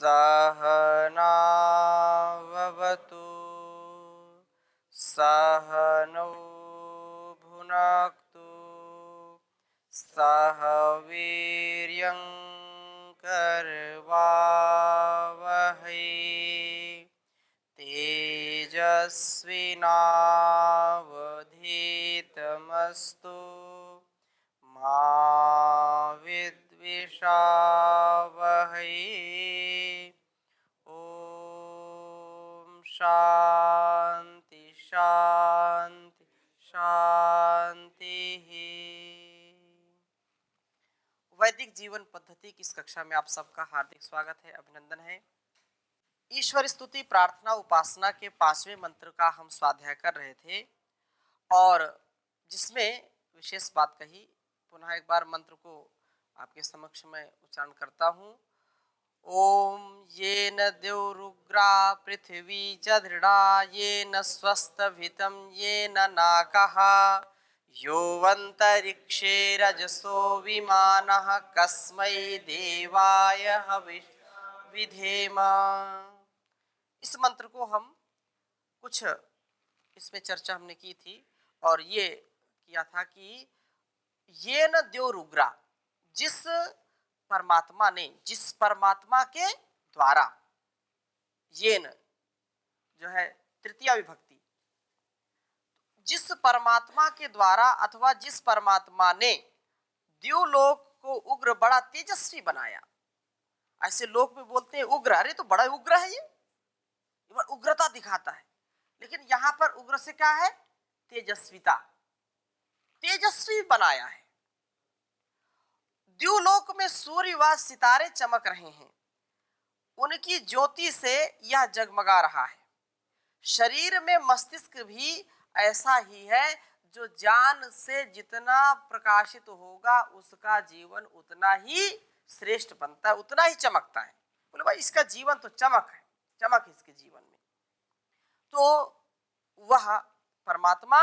सहनाववतु सहनौ भुनक्तु सह वीर्यं करवावहै तेजस्विनावधीतमस्तु मा विद्विषावहै। ओम शांति शांति शांति। वैदिक जीवन पद्धति की इस कक्षा में आप सबका हार्दिक स्वागत है, अभिनंदन है। ईश्वर स्तुति प्रार्थना उपासना के 5वें मंत्र का हम स्वाध्याय कर रहे थे और जिसमें विशेष बात कही। पुनः एक बार मंत्र को आपके समक्ष में उच्चारण करता हूँ। ओम येन द्यौरुग्रा पृथ्वी च दृढ़ा येन स्वस्थभितं येन नाकः योऽन्तरिक्षे रजसो विमानः कस्मै देवाय हविषेम। इस मंत्र को हम कुछ इसमें चर्चा हमने की थी और ये किया था कि ये न द्योरुग्रा, जिस परमात्मा ने, जिस परमात्मा के द्वारा, ये न जो है तृतीया विभक्ति, जिस परमात्मा के द्वारा अथवा जिस परमात्मा ने द्युलोक को उग्र बड़ा तेजस्वी बनाया। ऐसे लोग भी बोलते हैं उग्र, अरे तो बड़ा उग्र है, ये उग्रता दिखाता है, लेकिन यहाँ पर उग्र से क्या है? तेजस्विता, तेजस्वी बनाया है। द्युलोक में सूर्य व सितारे चमक रहे हैं, उनकी ज्योति से यह जगमगा रहा है। शरीर में मस्तिष्क भी ऐसा ही है, जो ज्ञान से जितना प्रकाशित होगा उसका जीवन उतना ही श्रेष्ठ बनता है, उतना ही चमकता है। बोले भाई इसका जीवन तो चमक है, चमक इसके जीवन में। तो वह परमात्मा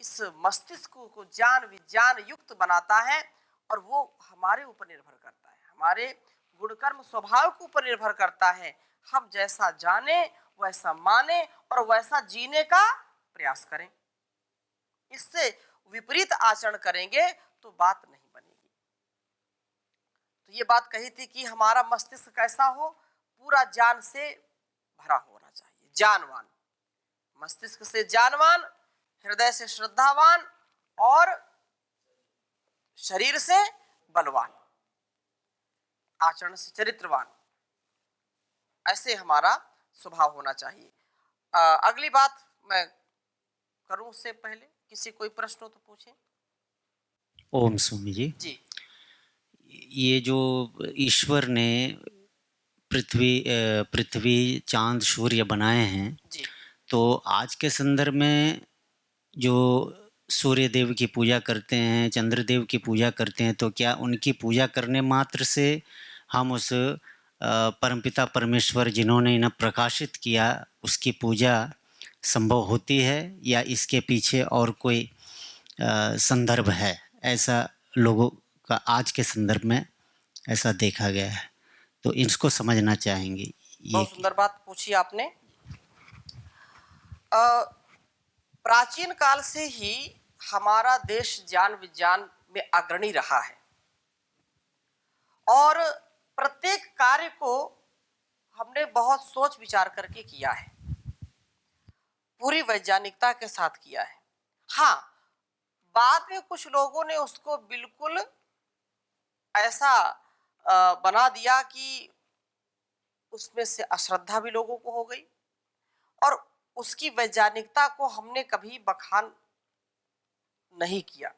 इस मस्तिष्क को ज्ञान विज्ञान युक्त बनाता है और वो हमारे ऊपर निर्भर करता है, हमारे गुणकर्म स्वभाव के ऊपर निर्भर करता है। हम जैसा जाने वैसा माने और वैसा जीने का प्रयास करें। इससे विपरीत आचरण करेंगे तो बात नहीं बनेगी। तो ये बात कही थी कि हमारा मस्तिष्क कैसा हो? पूरा ज्ञान से भरा होना चाहिए, ज्ञानवान, मस्तिष्क से ज्ञानवान, हृदय से श्रद्धावान और शरीर से बलवान, आचरण से चरित्रवान। ऐसे हमारा स्वभाव होना चाहिए। अगली बात मैं करूं उससे पहले किसी कोई प्रश्न हो तो पूछें। ओम स्वामी जी। ये जो ईश्वर ने पृथ्वी चांद सूर्य बनाए हैं जी। तो आज के संदर्भ में जो सूर्य देव की पूजा करते हैं, चंद्र देव की पूजा करते हैं, तो क्या उनकी पूजा करने मात्र से हम उस परमपिता परमेश्वर जिन्होंने इन्हें प्रकाशित किया उसकी पूजा संभव होती है या इसके पीछे और कोई संदर्भ है? ऐसा लोगों का आज के संदर्भ में ऐसा देखा गया है, तो इसको समझना चाहेंगे। बहुत सुंदर बात पूछी आपने। प्राचीन काल से ही हमारा देश ज्ञान विज्ञान में अग्रणी रहा है और प्रत्येक कार्य को हमने बहुत सोच विचार करके किया है, पूरी वैज्ञानिकता के साथ किया है। हाँ, बाद में कुछ लोगों ने उसको बिल्कुल ऐसा बना दिया कि उसमें से अश्रद्धा भी लोगों को हो गई और उसकी वैज्ञानिकता को हमने कभी बखान नहीं किया।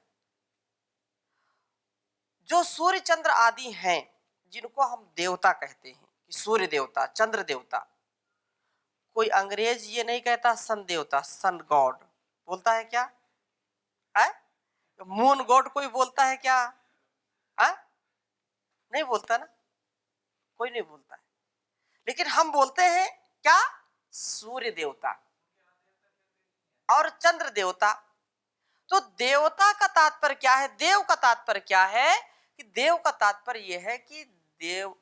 जो सूर्य चंद्र आदि हैं, जिनको हम देवता कहते हैं कि सूर्य देवता, चंद्र देवता, कोई अंग्रेज ये नहीं कहता सन देवता, सन गॉड बोलता है क्या है? मून गॉड कोई बोलता है क्या है? नहीं बोलता ना, कोई नहीं बोलता है। लेकिन हम बोलते हैं क्या? सूर्य देवता और चंद्र देवता। तो देवता का तात्पर्य क्या है? देव का तात्पर्य क्या है? कि देव का तात्पर्य यह है कि देव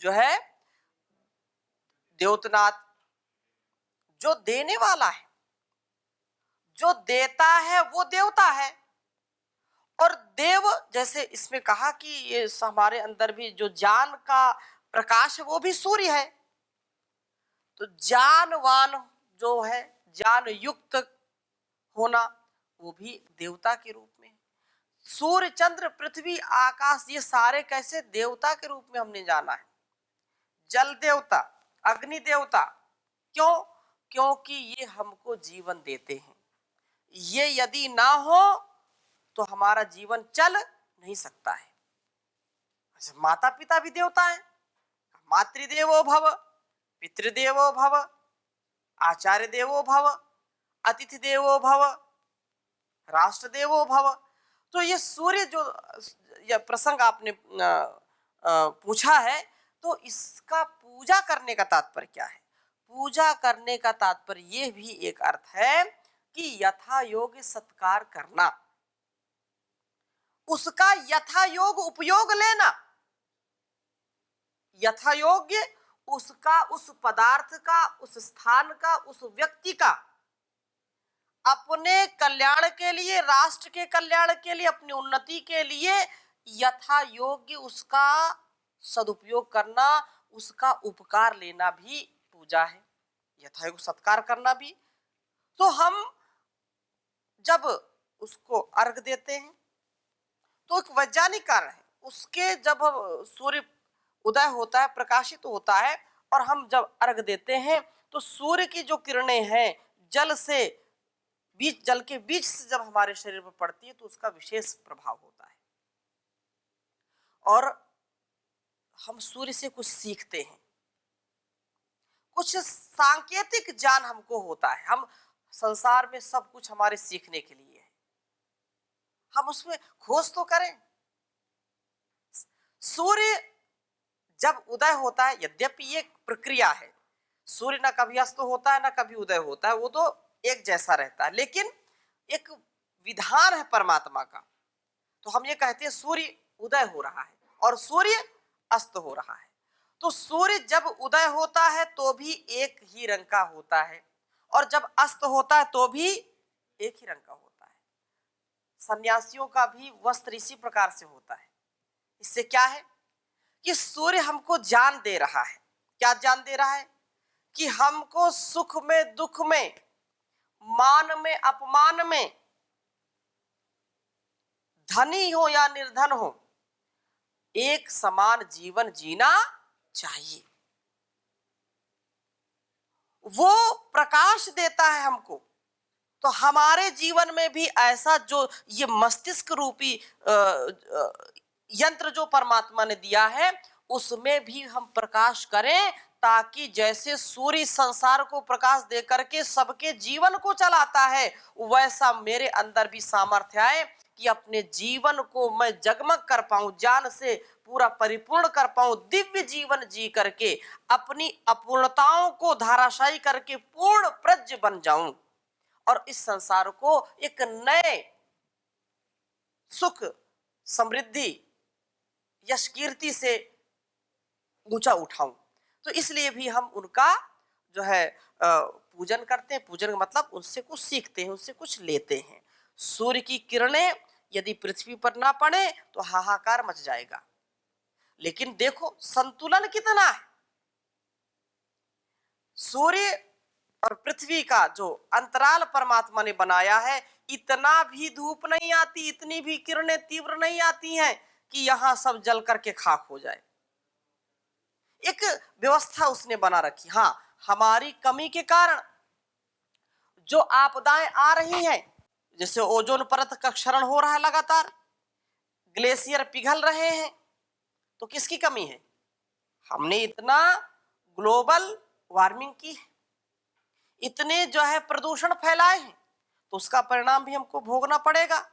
जो है द्योतनाथ जो देने वाला है, जो देता है वो देवता है। और देव, जैसे इसमें कहा कि ये हमारे अंदर भी जो ज्ञान का प्रकाश है वो भी सूर्य है। तो ज्ञानवान जो है, ज्ञान युक्त होना, वो भी देवता के रूप में है। सूर्य, चंद्र, पृथ्वी, आकाश, ये सारे कैसे देवता के रूप में हमने जाना है। जल देवता, अग्नि देवता, क्यों? क्योंकि ये हमको जीवन देते हैं। ये यदि ना हो तो हमारा जीवन चल नहीं सकता है। अच्छा, माता पिता भी देवता है। मातृदेवो भव, पितृदेवो भव, आचार्य देवो भव, अतिथि देवो भव, राष्ट्र देवो भव। तो ये सूर्य जो ये प्रसंग आपने पूछा है, तो इसका पूजा करने का तात्पर्य क्या है? पूजा करने का तात्पर्य ये भी एक अर्थ है कि यथा योग्य सत्कार करना, उसका यथा योग्य उपयोग लेना, यथा योग्य उसका, उस पदार्थ का, उस स्थान का, उस व्यक्ति का अपने कल्याण के लिए, राष्ट्र के कल्याण के लिए, अपनी उन्नति के लिए यथा योग्य उसका सदुपयोग करना, उसका उपकार लेना भी पूजा है। यथा योग्य सत्कार करना भी। तो हम जब उसको अर्घ देते हैं तो एक वैज्ञानिक कारण है, उसके जब सूर्य उदय होता है, प्रकाशित होता है, और हम जब अर्घ देते हैं तो सूर्य की जो किरणें हैं जल से, बीच जल के बीच से जब हमारे शरीर पर पड़ती है तो उसका विशेष प्रभाव होता है। और हम सूर्य से कुछ सीखते हैं, कुछ सांकेतिक ज्ञान हमको होता है। हम संसार में सब कुछ हमारे सीखने के लिए है, हम उसमें खोज तो करें। सूर्य जब उदय होता है, यद्यपि ये प्रक्रिया है, सूर्य ना कभी अस्त होता है ना कभी उदय होता है, वो तो एक जैसा रहता है, लेकिन एक विधान है परमात्मा का। तो हम ये कहते हैं सूर्य उदय हो रहा है और सूर्य अस्त हो रहा है। तो सूर्य जब उदय होता है तो भी एक ही रंग का होता है, और जब अस्त होता है तो भी एक ही रंग का होता है। सन्यासियों का भी वस्त्र इसी प्रकार से होता है। इससे क्या है कि सूर्य हमको ज्ञान दे रहा है। क्या ज्ञान दे रहा है? कि हमको सुख में, दुख में, मान में, अपमान में, धनी हो या निर्धन हो, एक समान जीवन जीना चाहिए। वो प्रकाश देता है हमको। तो हमारे जीवन में भी ऐसा जो ये मस्तिष्क रूपी यंत्र जो परमात्मा ने दिया है, उसमें भी हम प्रकाश करें, ताकि जैसे सूर्य संसार को प्रकाश दे करके सबके जीवन को चलाता है, वैसा मेरे अंदर भी सामर्थ्य आए कि अपने जीवन को मैं जगमग कर पाऊं, ज्ञान से पूरा परिपूर्ण कर पाऊं, दिव्य जीवन जी करके अपनी अपूर्णताओं को धाराशायी करके पूर्ण प्रज्ञ बन जाऊं, और इस संसार को एक नए सुख, समृद्धि, यश, कीर्ति से ऊंचा उठाऊं। तो इसलिए भी हम उनका जो है पूजन करते हैं। पूजन का मतलब उनसे कुछ सीखते हैं, उनसे कुछ लेते हैं। सूर्य की किरणें यदि पृथ्वी पर ना पड़े तो हाहाकार मच जाएगा। लेकिन देखो संतुलन कितना है। सूर्य और पृथ्वी का जो अंतराल परमात्मा ने बनाया है, इतना भी धूप नहीं आती, इतनी भी किरणें तीव्र नहीं आती हैं कि यहां सब जल करके खाक हो जाए। एक व्यवस्था उसने बना रखी। हाँ, हमारी कमी के कारण जो आपदाएं आ रही हैं, जैसे ओजोन परत का क्षरण हो रहा है लगातार, ग्लेशियर पिघल रहे हैं, तो किसकी कमी है? हमने इतना ग्लोबल वार्मिंग की है, इतने जो है प्रदूषण फैलाए हैं, तो उसका परिणाम भी हमको भोगना पड़ेगा।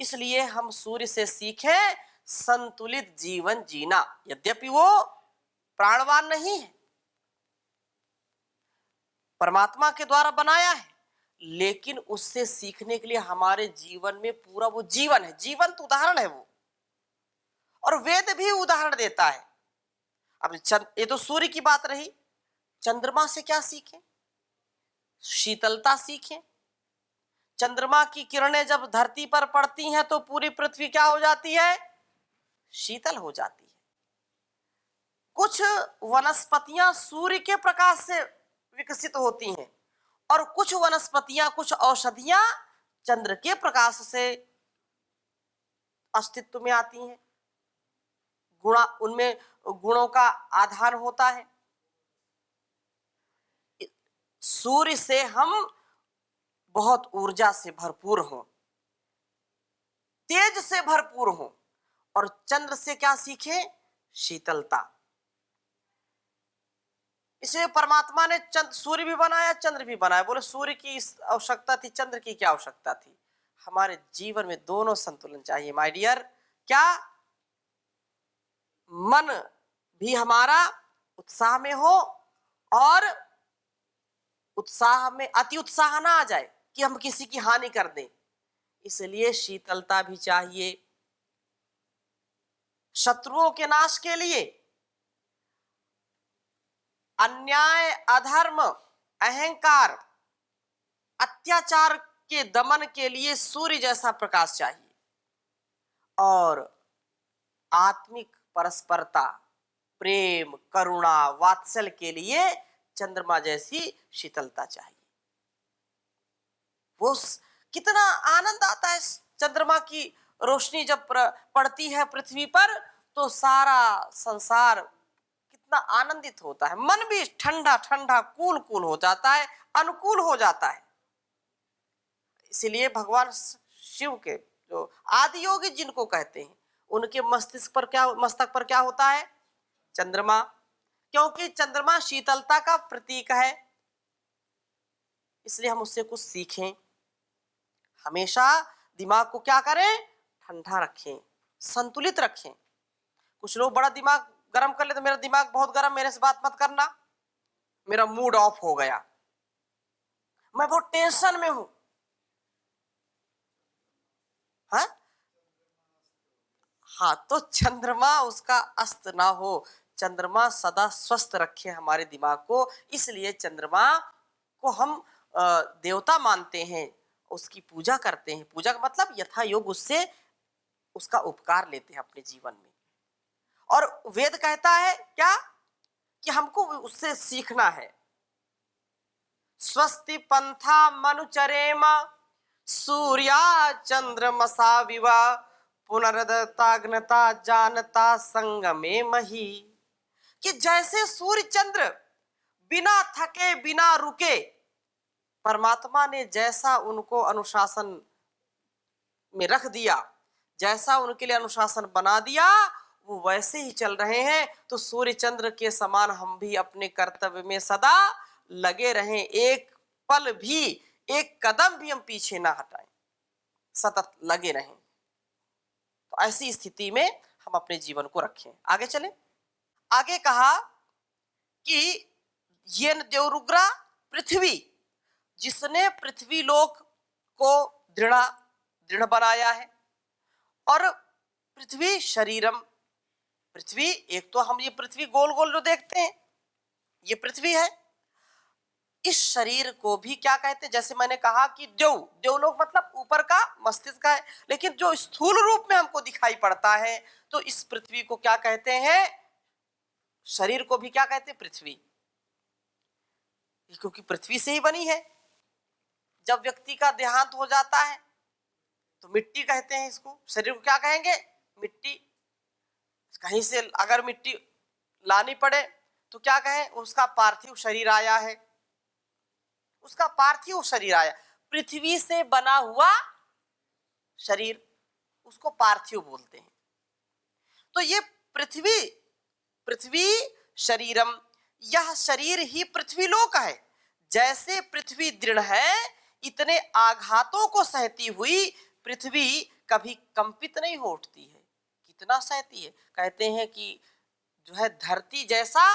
इसलिए हम सूर्य से सीखें संतुलित जीवन जीना। यद्यपि वो प्राणवान नहीं है, परमात्मा के द्वारा बनाया है, लेकिन उससे सीखने के लिए हमारे जीवन में पूरा वो जीवन है, जीवंत उदाहरण है वो। और वेद भी उदाहरण देता है। अब ये तो सूर्य की बात रही, चंद्रमा से क्या सीखें? शीतलता सीखें। चंद्रमा की किरणें जब धरती पर पड़ती हैं तो पूरी पृथ्वी क्या हो जाती है? शीतल हो जाती है। कुछ वनस्पतियां सूर्य के प्रकाश से विकसित होती हैं और कुछ वनस्पतियां, कुछ औषधियां चंद्र के प्रकाश से अस्तित्व में आती हैं। उनमें गुणों का आधार होता है। सूर्य से हम बहुत ऊर्जा से भरपूर हों, तेज से भरपूर हों, और चंद्र से क्या सीखें? शीतलता। इसलिए परमात्मा ने सूर्य भी बनाया, चंद्र भी बनाया। बोले सूर्य की आवश्यकता थी, चंद्र की क्या आवश्यकता थी? हमारे जीवन में दोनों संतुलन चाहिए माय डियर। क्या? मन भी हमारा उत्साह में हो और उत्साह में अति उत्साह ना आ जाए कि हम किसी की हानि कर दें, इसलिए शीतलता भी चाहिए। शत्रुओं के नाश के लिए, अन्याय, अधर्म, अहंकार, अत्याचार के दमन के लिए सूर्य जैसा प्रकाश चाहिए, और आत्मिक परस्परता, प्रेम, करुणा, वात्सल्य के लिए चंद्रमा जैसी शीतलता चाहिए। वो कितना आनंद आता है चंद्रमा की रोशनी जब पड़ती है पृथ्वी पर, तो सारा संसार कितना आनंदित होता है। मन भी ठंडा ठंडा, कूल कूल हो जाता है, अनुकूल हो जाता है। इसलिए भगवान शिव के जो आदि योगी जिनको कहते हैं, उनके मस्तक पर क्या होता है? चंद्रमा। क्योंकि चंद्रमा शीतलता का प्रतीक है, इसलिए हम उससे कुछ सीखें। हमेशा दिमाग को क्या करें? ठंडा रखें, संतुलित रखें। कुछ लोग बड़ा दिमाग गर्म कर लेते, मेरा दिमाग बहुत गर्म, मेरे से बात मत करना, मेरा मूड ऑफ हो गया, मैं बहुत टेंशन में हूं। हाँ, तो चंद्रमा उसका अस्त ना हो, चंद्रमा सदा स्वस्थ रखे हमारे दिमाग को। इसलिए चंद्रमा को हम देवता मानते हैं, उसकी पूजा करते हैं। पूजा का मतलब यथा योग उससे उसका उपकार लेते हैं अपने जीवन में। और वेद कहता है क्या? कि हमको उससे सीखना है। स्वस्ति पंथा मनुचरेम सूर्या चंद्रमसा विवा पुनर्दताग्नता जानता संगमे मही। कि जैसे सूर्य चंद्र बिना थके बिना रुके, परमात्मा ने जैसा उनको अनुशासन में रख दिया, जैसा उनके लिए अनुशासन बना दिया, वो वैसे ही चल रहे हैं। तो सूर्य चंद्र के समान हम भी अपने कर्तव्य में सदा लगे रहें, एक पल भी, एक कदम भी हम पीछे ना हटाएं, सतत लगे रहें। तो ऐसी स्थिति में हम अपने जीवन को रखें। आगे चलें। आगे कहा कि ये देवरुग्रा पृथ्वी, जिसने पृथ्वी लोक को दृढ़ बनाया है, और पृथ्वी शरीरम, पृथ्वी एक तो हम ये पृथ्वी गोल गोल जो देखते हैं ये पृथ्वी है। इस शरीर को भी क्या कहते हैं? जैसे मैंने कहा कि देवलोक मतलब ऊपर का मस्तिष्क है, लेकिन जो स्थूल रूप में हमको दिखाई पड़ता है, तो इस पृथ्वी को क्या कहते हैं? शरीर को भी क्या कहते हैं? पृथ्वी। क्योंकि पृथ्वी से ही बनी है। जब व्यक्ति का देहांत हो जाता है तो मिट्टी कहते हैं इसको, शरीर को क्या कहेंगे? मिट्टी। कहीं से अगर मिट्टी लानी पड़े तो क्या कहें? उसका पार्थिव शरीर आया है, उसका पार्थिव शरीर आया। पृथ्वी से बना हुआ शरीर, उसको पार्थिव बोलते हैं। तो ये पृथ्वी शरीरम, यह शरीर ही पृथ्वी लोक है। जैसे पृथ्वी दृढ़ है, इतने आघातों को सहती हुई पृथ्वी कभी कंपित नहीं हो उठती है। कितना सहती है? कहते हैं कि जो है धरती जैसा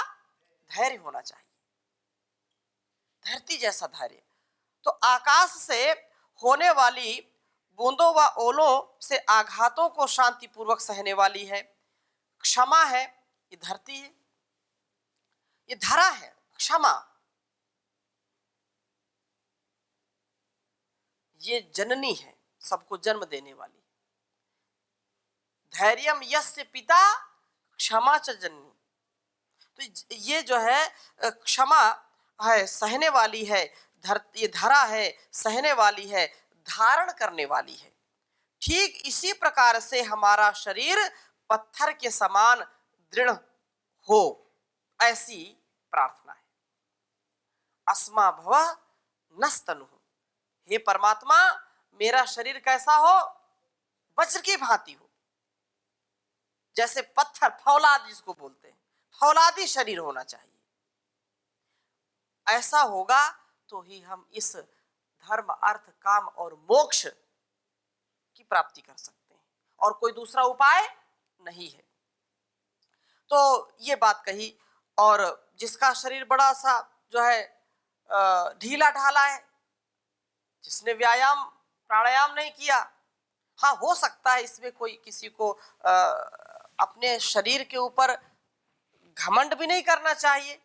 धैर्य होना चाहिए, धरती जैसा धैर्य। तो आकाश से होने वाली बूंदों व ओलों से आघातों को शांतिपूर्वक सहने वाली है, क्षमा है, ये धरती है। ये धरा है क्षमा, ये जननी है, सबको जन्म देने वाली। धैर्यम यस्य पिता क्षमा च जननी, तो ये जो है क्षमा है, सहने वाली है, ये धरा है, सहने वाली है, धारण करने वाली है। ठीक इसी प्रकार से हमारा शरीर पत्थर के समान दृढ़ हो, ऐसी प्रार्थना है। अस्मा भव नस्तनु, हे परमात्मा मेरा शरीर कैसा हो, वज्र की भांति हो, जैसे पत्थर, फौलाद जिसको बोलते हैं, फौलादी शरीर होना चाहिए। ऐसा होगा तो ही हम इस धर्म, अर्थ, काम और मोक्ष की प्राप्ति कर सकते हैं, और कोई दूसरा उपाय नहीं है। तो ये बात कही। और जिसका शरीर बड़ा सा जो है ढीला ढाला है, जिसने व्यायाम प्राणायाम नहीं किया, हाँ हो सकता है इसमें कोई किसी को अपने शरीर के ऊपर घमंड भी नहीं करना चाहिए,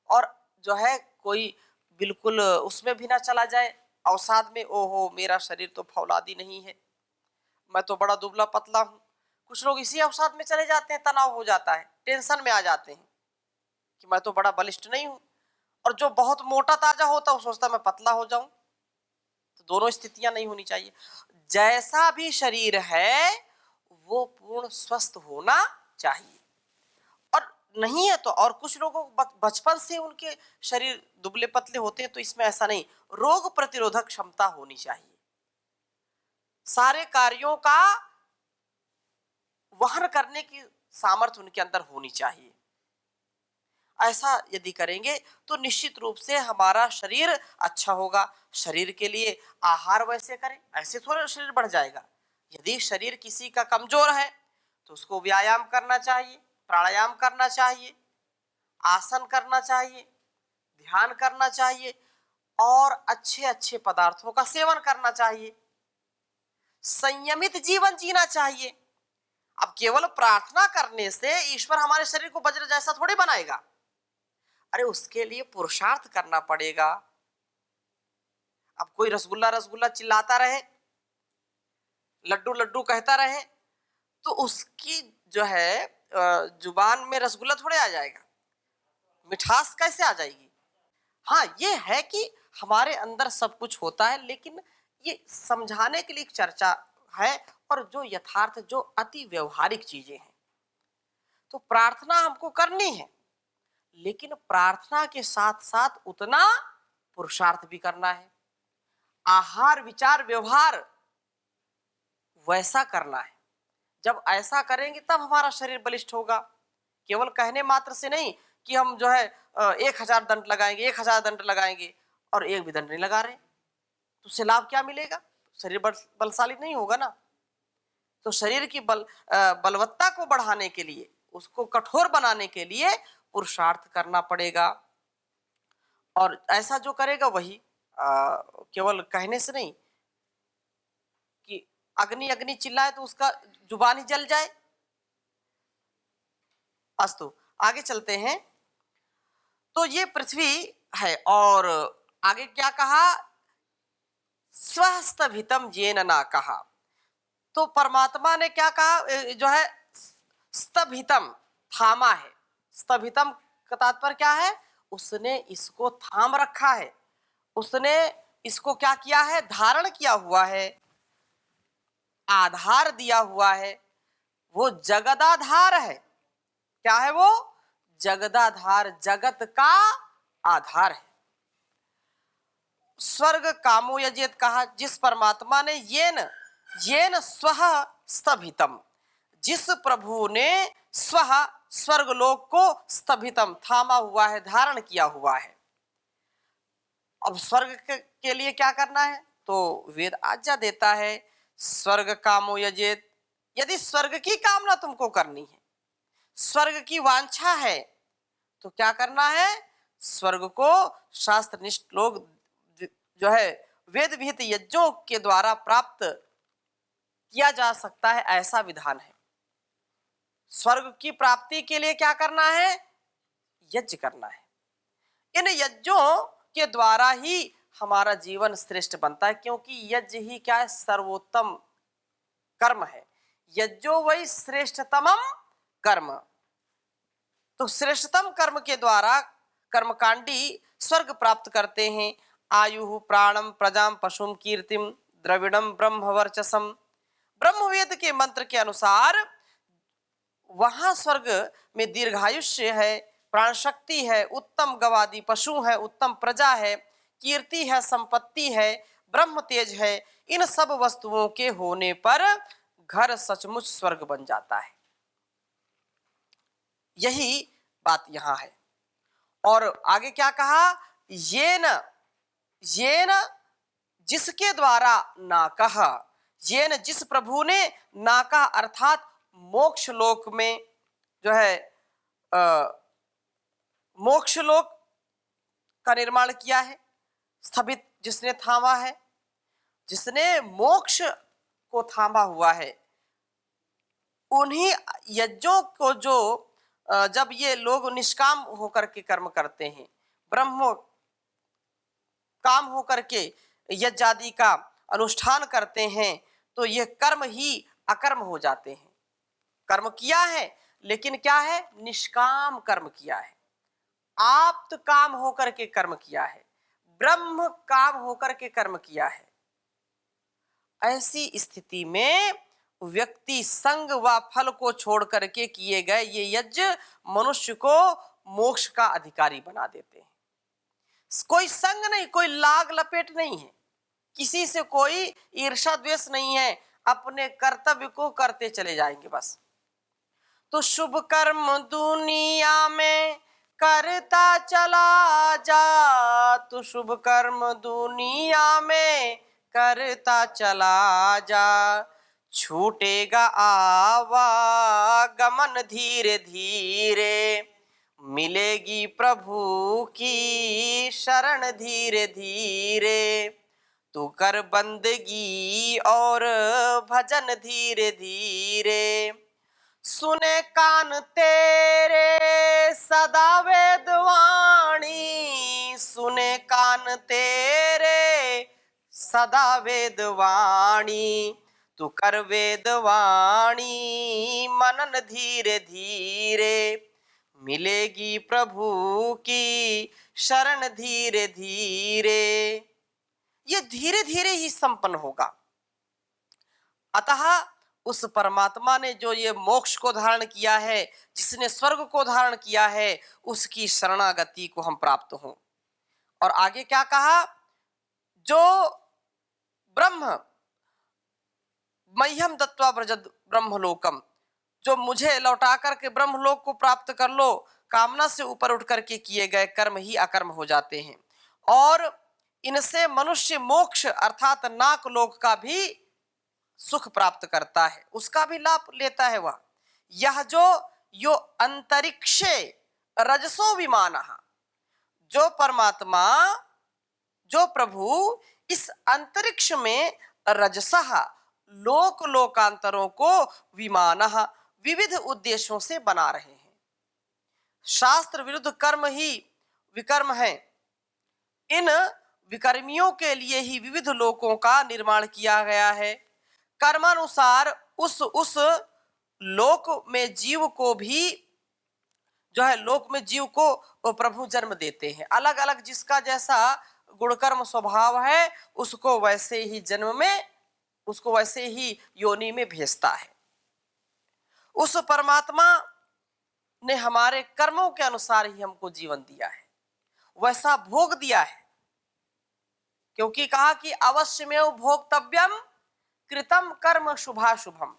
और जो है कोई बिल्कुल उसमें भी ना चला जाए अवसाद में, ओहो मेरा शरीर तो फौलादी नहीं है, मैं तो बड़ा दुबला पतला हूँ। कुछ लोग इसी अवसाद में चले जाते हैं, तनाव हो जाता है, टेंशन में आ जाते हैं कि मैं तो बड़ा बलिष्ठ नहीं हूँ, और जो बहुत मोटा ताजा होता है वो सोचता है मैं पतला हो जाऊं। तो दोनों स्थितियां नहीं होनी चाहिए। जैसा भी शरीर है वो पूर्ण स्वस्थ होना चाहिए, और नहीं है तो, और कुछ लोगों को बचपन से उनके शरीर दुबले पतले होते हैं, तो इसमें ऐसा नहीं, रोग प्रतिरोधक क्षमता होनी चाहिए, सारे कार्यों का वहन करने की सामर्थ्य उनके अंदर होनी चाहिए। ऐसा यदि करेंगे तो निश्चित रूप से हमारा शरीर अच्छा होगा। शरीर के लिए आहार वैसे करें, ऐसे थोड़ा शरीर बढ़ जाएगा। यदि शरीर किसी का कमजोर है तो उसको व्यायाम करना चाहिए, प्राणायाम करना चाहिए, आसन करना चाहिए, ध्यान करना चाहिए, और अच्छे अच्छे पदार्थों का सेवन करना चाहिए, संयमित जीवन जीना चाहिए। अब केवल प्रार्थना करने से ईश्वर हमारे शरीर को वज्र जैसा थोड़ी बनाएगा, अरे उसके लिए पुरुषार्थ करना पड़ेगा। अब कोई रसगुल्ला रसगुल्ला चिल्लाता रहे, लड्डू लड्डू कहता रहे, तो उसकी जो है जुबान में रसगुल्ला थोड़े आ जाएगा, मिठास कैसे आ जाएगी। हाँ ये है कि हमारे अंदर सब कुछ होता है, लेकिन ये समझाने के लिए एक चर्चा है, और जो यथार्थ, जो अति व्यवहारिक चीजें हैं। तो प्रार्थना हमको करनी है, लेकिन प्रार्थना के साथ साथ उतना पुरुषार्थ भी करना है, आहार विचार व्यवहार वैसा करना है। जब ऐसा करेंगे तब हमारा शरीर बलिष्ठ होगा। केवल कहने मात्र से नहीं कि हम जो है 1000 दंड लगाएंगे, 1000 दंड लगाएंगे, और एक भी दंड नहीं लगा रहे, तो उससे लाभ क्या मिलेगा? शरीर बलशाली नहीं होगा ना। तो शरीर की बलवत्ता को बढ़ाने के लिए, उसको कठोर बनाने के लिए पुरुषार्थ करना पड़ेगा। और ऐसा जो करेगा वही केवल कहने से नहीं, कि अग्नि अग्नि चिल्लाए तो उसका जुबान ही जल जाए। अस्तु आगे चलते हैं। तो ये पृथ्वी है, और आगे क्या कहा, स्वस्तभितम येन ना कहा। तो परमात्मा ने क्या कहा, जो है स्तभितम, थामा है। स्तभितम का तात्पर्य क्या है, उसने इसको थाम रखा है, उसने इसको क्या किया है, धारण किया हुआ है, आधार दिया हुआ है। वो जगदाधार है। क्या है वो? जगदाधार, जगत का आधार है। स्वर्ग कामो यजेत कहा, जिस परमात्मा ने येन येन स्वः स्तभितम, जिस प्रभु ने स्वः स्वर्ग लोक को स्तभितम, थामा हुआ है, धारण किया हुआ है। अब स्वर्ग के लिए क्या करना है, तो वेद आज्ञा देता है, स्वर्ग कामो यजेत। यदि स्वर्ग की कामना तुमको करनी है, स्वर्ग की वांछा है, तो क्या करना है, स्वर्ग को शास्त्रनिष्ठ लोग जो है वेद विहित यज्ञों के द्वारा प्राप्त किया जा सकता है, ऐसा विधान है। स्वर्ग की प्राप्ति के लिए क्या करना है, यज्ञ करना है। इन यज्ञों के द्वारा ही हमारा जीवन श्रेष्ठ बनता है, क्योंकि यज्ञ ही क्या है? सर्वोत्तम कर्म है। यज्ञो वही श्रेष्ठतमम कर्म। तो श्रेष्ठतम कर्म के द्वारा कर्मकांडी स्वर्ग प्राप्त करते हैं। आयु प्राणम प्रजाम पशुम कीर्तिम द्रविड़म ब्रह्म वर्चसम। ब्रह्मवेद के मंत्र के अनुसार वहां स्वर्ग में दीर्घायुष्य है, प्राण शक्ति है, उत्तम गवादी पशु है, उत्तम प्रजा है, कीर्ति है, संपत्ति है, ब्रह्म तेज है। इन सब वस्तुओं के होने पर घर सचमुच स्वर्ग बन जाता है। यही बात यहां है। और आगे क्या कहा? ये न जिसके द्वारा ना कहा, ये न जिस प्रभु ने ना कहा, अर्थात मोक्ष लोक में जो है मोक्ष लोक का निर्माण किया है, स्थगित जिसने थामा है, जिसने मोक्ष को थामा हुआ है, उन्हीं यज्ञों को जो जब ये लोग निष्काम होकर के कर्म करते हैं, ब्रह्म काम होकर के यज्ञ आदि का अनुष्ठान करते हैं, तो ये कर्म ही अकर्म हो जाते हैं। कर्म किया है लेकिन क्या है? निष्काम कर्म किया है, आप्त काम होकर के कर्म किया है, ब्रह्म काम होकर के कर्म किया है। ऐसी स्थिति में व्यक्ति संग व फल को छोड़ करके किए गए ये यज्ञ मनुष्य को मोक्ष का अधिकारी बना देते हैं। कोई संग नहीं, कोई लाग लपेट नहीं है, किसी से कोई ईर्षा द्वेष नहीं है, अपने कर्तव्य को करते चले जाएंगे बस। तो शुभ कर्म दुनिया में करता चला जा, तो शुभ कर्म दुनिया में करता चला जा, छूटेगा आवागमन धीरे धीरे, मिलेगी प्रभु की शरण धीरे धीरे, तू कर बंदगी और भजन धीरे धीरे, सुने कान तेरे सदा वेदवाणी, सुने कान तेरे सदा वेदवाणी, तू कर वेदवाणी मनन धीरे धीरे, मिलेगी प्रभु की शरण धीरे धीरे। ये धीरे धीरे ही संपन्न होगा। अतः उस परमात्मा ने जो ये मोक्ष को धारण किया है, जिसने स्वर्ग को धारण किया है, उसकी शरणागति को हम प्राप्त हों। और आगे क्या कहा? जो ब्रह्म मह्यम दत्वा व्रजद ब्रह्मलोकम, जो मुझे लौटा करके ब्रह्मलोक को प्राप्त कर लो, कामना से ऊपर उठ करके किए गए कर्म ही अकर्म हो जाते हैं, और इनसे मनुष्य मोक्ष अर्थात नाक लोक का भी सुख प्राप्त करता है, उसका भी लाभ लेता है वह। यह जो अंतरिक्षे रजसो विमानः, जो परमात्मा, जो प्रभु इस अंतरिक्ष में रजसः लोक लोकांतरों को विमानः विविध उद्देश्यों से बना रहे हैं। शास्त्र विरुद्ध कर्म ही विकर्म है। इन विकर्मियों के लिए ही विविध लोकों का निर्माण किया गया है। कर्मानुसार उस लोक में जीव को भी जो है, लोक में जीव को प्रभु जन्म देते हैं। अलग अलग जिसका जैसा गुणकर्म स्वभाव है, उसको वैसे ही जन्म में, उसको वैसे ही योनि में भेजता है। उस परमात्मा ने हमारे कर्मों के अनुसार ही हमको जीवन दिया है, वैसा भोग दिया है। क्योंकि कहा कि अवश्यमेव भोक्तव्यम कृतम कर्म शुभाशुभम,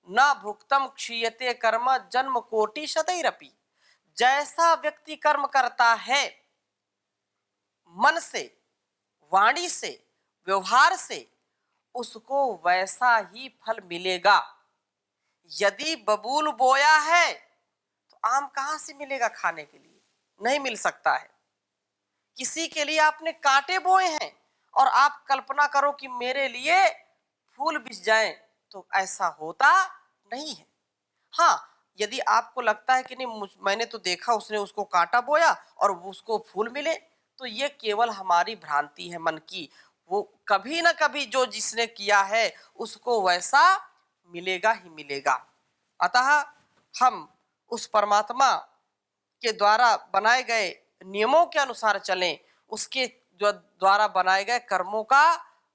न भुक्तम क्षीयते कर्म जन्म कोटि शतैरपि। जैसा व्यक्ति कर्म करता है मन से, वाणी से, व्यवहार से, उसको वैसा ही फल मिलेगा। यदि बबूल बोया है तो आम कहां से मिलेगा खाने के लिए? नहीं मिल सकता है। किसी के लिए आपने कांटे बोए हैं और आप कल्पना करो कि मेरे लिए फूल बिछ जाएं, तो ऐसा होता नहीं है। हाँ, यदि आपको लगता है कि नहीं मैंने तो देखा उसने उसको कांटा बोया और उसको फूल मिले, तो ये केवल हमारी भ्रांति है मन की। वो कभी ना कभी जो जिसने किया है उसको वैसा मिलेगा ही मिलेगा। अतः हम उस परमात्मा के द्वारा बनाए गए नियमों के अनुसार चलें, उसके जो द्वारा बनाए गए कर्मों का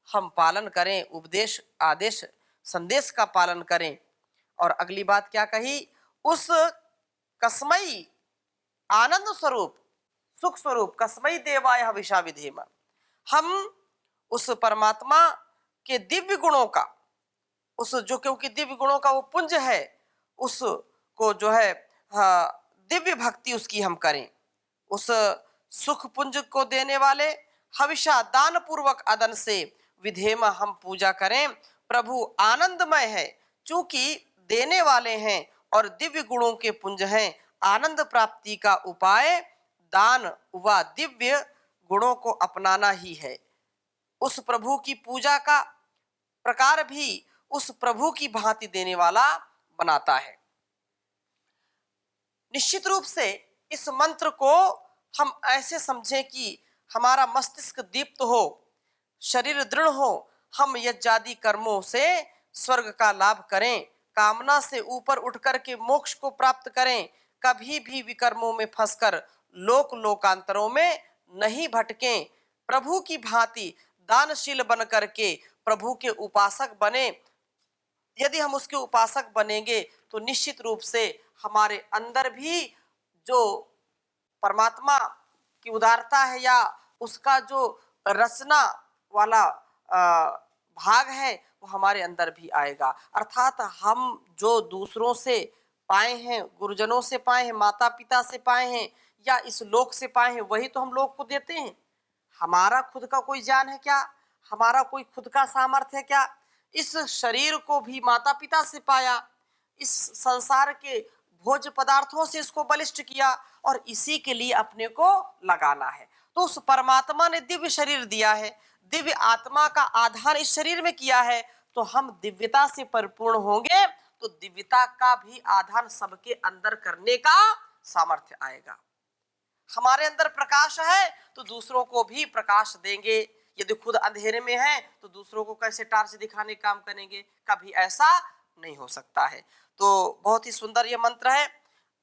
हम पालन करें, उपदेश आदेश संदेश का पालन करें। और अगली बात क्या कही, उस कसमई आनंद स्वरूप सुख स्वरूप कसमई देवाय हविषा विधेम, हम उस परमात्मा के दिव्य गुणों का, उस जो क्योंकि दिव्य गुणों का वो पुंज है, उसको जो है दिव्य भक्ति उसकी हम करें। उस सुख पुंज को देने वाले हविषा दान पूर्वक अदन से विधेम हम पूजा करें। प्रभु आनंदमय है, चूंकि देने वाले हैं और दिव्य गुणों के पुंज हैं। आनंद प्राप्ति का उपाय दान व दिव्य गुणों को अपनाना ही है। उस प्रभु की पूजा का प्रकार भी उस प्रभु की भांति देने वाला बनाता है। निश्चित रूप से इस मंत्र को हम ऐसे समझें कि हमारा मस्तिष्क दीप्त हो, शरीर दृढ़ हो, हम यज्ञादि कर्मों से स्वर्ग का लाभ करें, कामना से ऊपर उठ करके मोक्ष को प्राप्त करें, कभी भी विकर्मों में फंसकर लोक लोकांतरों में नहीं भटकें, प्रभु की भांति दानशील बन करके प्रभु के उपासक बने। यदि हम उसके उपासक बनेंगे तो निश्चित रूप से हमारे अंदर भी जो परमात्मा की उदारता है या उसका जो रचना वाला भाग है वो हमारे अंदर भी आएगा। अर्थात हम जो दूसरों से पाए हैं, गुरुजनों से पाए हैं, माता पिता से पाए हैं या इस लोक से पाए हैं, वही तो हम लोग को देते हैं। हमारा खुद का कोई ज्ञान है क्या? हमारा कोई खुद का सामर्थ्य है क्या? इस शरीर को भी माता पिता से पाया, इस संसार के भोज्य पदार्थों से इसको बलिष्ठ किया और इसी के लिए अपने को लगाना है। तो उस परमात्मा ने दिव्य शरीर दिया है, दिव्य आत्मा का आधार इस शरीर में किया है, तो हम दिव्यता से परिपूर्ण होंगे तो दिव्यता का भी आधार सबके अंदर करने का सामर्थ्य आएगा। हमारे अंदर प्रकाश है तो दूसरों को भी प्रकाश देंगे। यदि खुद अंधेरे में है तो दूसरों को कैसे टार्च दिखाने काम करेंगे? कभी ऐसा नहीं हो सकता है। तो बहुत ही सुंदर ये मंत्र है।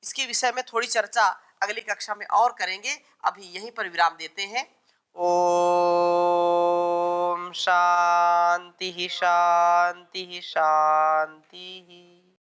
इसके विषय में थोड़ी चर्चा अगली कक्षा में और करेंगे। अभी यहीं पर विराम देते हैं। ओम शांति शांति शांति।